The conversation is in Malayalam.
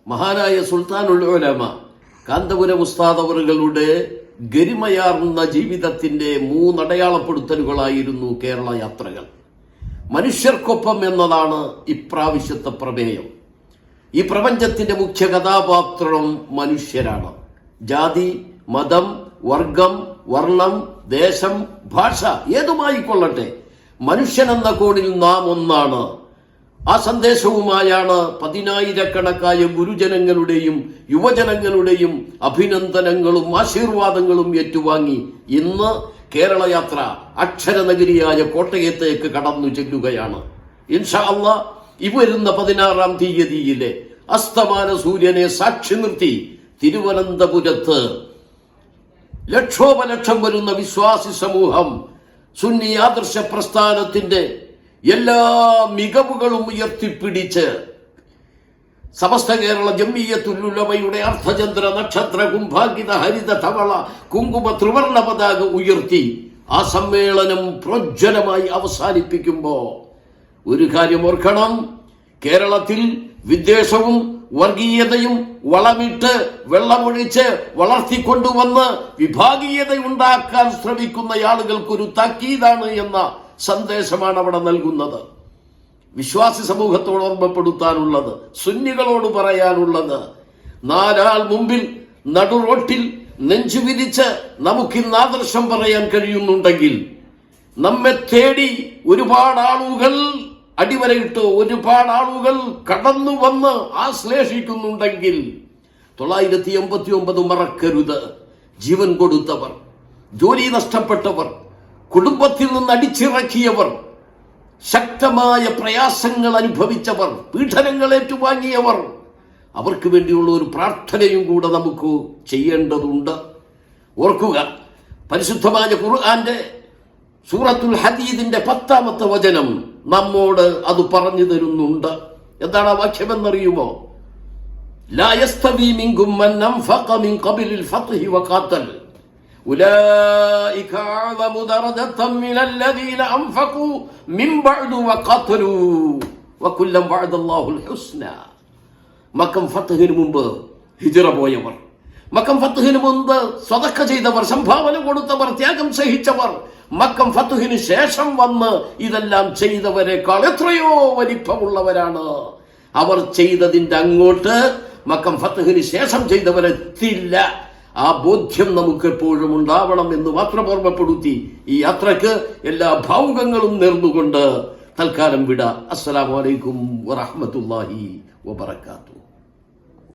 മഹാനായ സുൽത്താനുൽ ഉലമ കാന്തപുരം ഉസ്താദ് അവറുകളുടെ ഗരിമയാർന്ന ജീവിതത്തിന്റെ മൂന്നടയാളപ്പെടുത്തലുകളായിരുന്നു കേരള യാത്രകൾ. മനുഷ്യർക്കൊപ്പം എന്നതാണ് ഇപ്രാവശ്യത്തെ പ്രമേയം. ഈ പ്രപഞ്ചത്തിന്റെ മുഖ്യ കഥാപാത്രം മനുഷ്യരാണ്. ജാതി, മതം, വർഗം, വർണ്ണം, ദേശം, ഭാഷ ഏതുമായിക്കൊള്ളട്ടെ, മനുഷ്യനെന്ന കോണിൽ നാം ഒന്നാണ്. ആ സന്ദേശവുമായാണ് പതിനായിരക്കണക്കായ ഗുരുജനങ്ങളുടെയും യുവജനങ്ങളുടെയും അഭിനന്ദനങ്ങളും ആശീർവാദങ്ങളും ഏറ്റുവാങ്ങി ഇന്ന് കേരള യാത്ര അക്ഷരനഗരിയായ കോട്ടയത്തേക്ക് കടന്നു ചെല്ലുകയാണ്. ഇൻഷാ അല്ലാഹ് ഇവരുന്ന 16-ാം തീയതിയിലെ അസ്തമാന സൂര്യനെ സാക്ഷി നിർത്തി തിരുവനന്തപുരത്ത് ലക്ഷോപലക്ഷം വരുന്ന വിശ്വാസി സമൂഹം സുന്നി ആദർശ പ്രസ്ഥാനത്തിന്റെ എല്ലാ മികവുകളും ഉയർത്തിപ്പിടിച്ച് സമസ്ത കേരള ജംഇയ്യത്തുൽ ഉലമയുടെ അർദ്ധചന്ദ്ര നക്ഷത്ര കുംഭാങ്കിത ഹരിത ധവള കുങ്കുമ ത്രിവർണ പതാക ഉയർത്തി ആ സമ്മേളനം പ്രോജ്വലമായി അവസാനിപ്പിക്കുമ്പോ ഒരു കാര്യം ഓർക്കണം. കേരളത്തിൽ വിദ്വേഷവും വർഗീയതയും വളമിട്ട് വെള്ളമൊഴിച്ച് വളർത്തിക്കൊണ്ടുവന്ന് വിഭാഗീയത ഉണ്ടാക്കാൻ ശ്രമിക്കുന്ന ആളുകൾക്കൊരു താക്കീതാണ് എന്ന സന്ദേശമാണ് അവിടെ നൽകുന്നത്. വിശ്വാസി സമൂഹത്തോട് ഓർമ്മപ്പെടുത്താനുള്ളത്, സുന്നികളോട് പറയാനുള്ളത്, നാലാൾ മുമ്പിൽ നടുറോട്ടിൽ നെഞ്ചുവിരിച്ച് നമുക്കിന്ന് ആദർശം പറയാൻ കഴിയുന്നുണ്ടെങ്കിൽ, നമ്മെ തേടി ഒരുപാട് ആളുകൾ അടിവരയിട്ട് ഒരുപാട് ആളുകൾ കടന്നു വന്ന് ആശ്ലേഷിക്കുന്നുണ്ടെങ്കിൽ 989 മറക്കരുത്. ജീവൻ കൊടുത്തവർ, ജോലി നഷ്ടപ്പെട്ടവർ, കുടുംബത്തിൽ നിന്ന് അടിച്ചിറക്കിയവർ, ശക്തമായ പ്രയാസങ്ങൾ അനുഭവിച്ചവർ, പീഡനങ്ങൾ ഏറ്റുവാങ്ങിയവർ, അവർക്ക് വേണ്ടിയുള്ള ഒരു പ്രാർത്ഥനയും കൂടെ നമുക്ക് ചെയ്യേണ്ടതുണ്ട്. ഓർക്കുക, പരിശുദ്ധമായ ഖുർആന്റെ സൂറത്തുൽ ഹദീദിന്റെ 10-ാമത്തെ വചനം നമ്മോട് അത് പറഞ്ഞു തരുന്നുണ്ട്. എന്താണ് ആ വാക്യമെന്നറിയുമോ? ലാ യസ്തവി മിൻകും മൻ അൻഫഖ മിൻ ഖബലിൽ ഫത്ഹി വഖാതൽ ഉലൈക അഅ്ളമു ദറജതൻ മിനല്ലദീന അൻഫഖു മിൻ ബഅദു വഖാതലു വകുല്ലൻ വഅദല്ലാഹുൽ ഹുസ്ന. മക്കം ഫത്ഹിന് മുമ്പ് ഹിജ്റ പോയവർ, മക്കം ഫത്ഹിന് മുമ്പ് സദഖ ചെയ്തവർ, സംഭാവന കൊടുത്തവർ, ത്യാഗം സഹിച്ചവർ, മക്കം ഫത്ഹിന് ശേഷം വന്ന് ഇതെല്ലാം ചെയ്തവരെക്കാൾ എത്രയോ വലിപ്പമുള്ളവരാണ്. അവർ ചെയ്തതിന്റെ അങ്ങോട്ട് മക്കം ഫത്ഹിന് ശേഷം ചെയ്തവരെത്തില്ല. ആ ബോധ്യം നമുക്ക് എപ്പോഴും ഉണ്ടാവണം എന്ന് മാത്രം ഓർമ്മപ്പെടുത്തി ഈ യാത്രക്ക് എല്ലാ ഭാവുകങ്ങളും നേർന്നുകൊണ്ട് തൽക്കാലം വിട. അസ്സലാമു അലൈക്കും വറഹ്മത്തുള്ളാഹി വബറകാതുഹു.